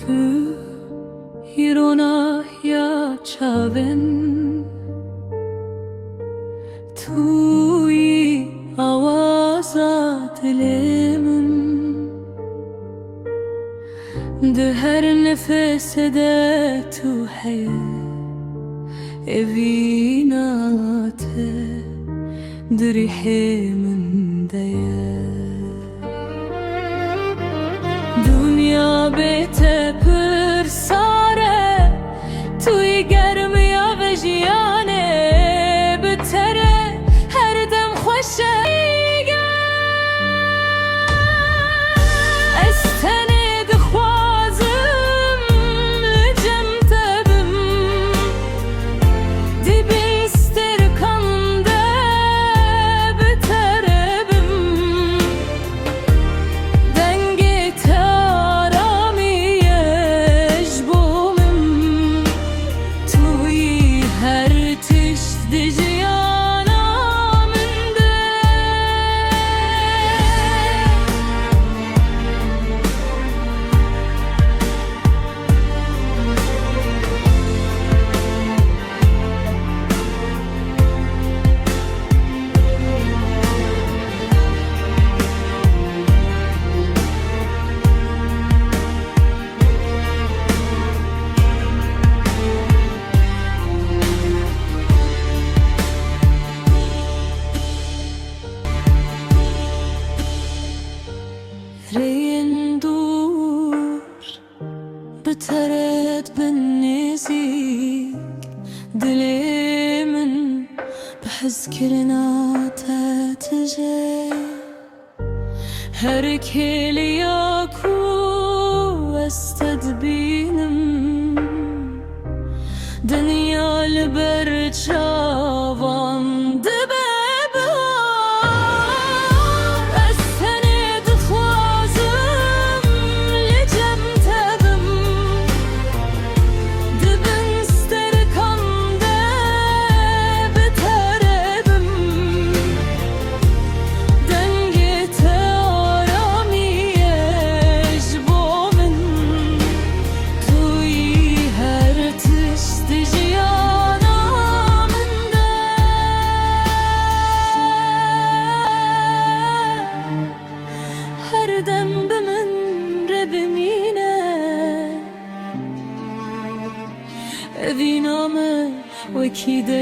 Tu hirona ya çaven Tuyi avazat lemin De her nefesede tu heye Evinate Dirihe min deye Dünya bete pır sare Tuyi germiya ve jiyane Bitere her dem xoşe Estene dixwazim cem tebim Dibin sterkande biterebim Dengi taramiye jbomim Tuyi her tişt jiyana minde Reyin dur Biteret bin nezik Dilimin بحس كلنا تتجي Her keliyaku estedbinim Dünya berçavan Dembimin rebimine Eviname ve kide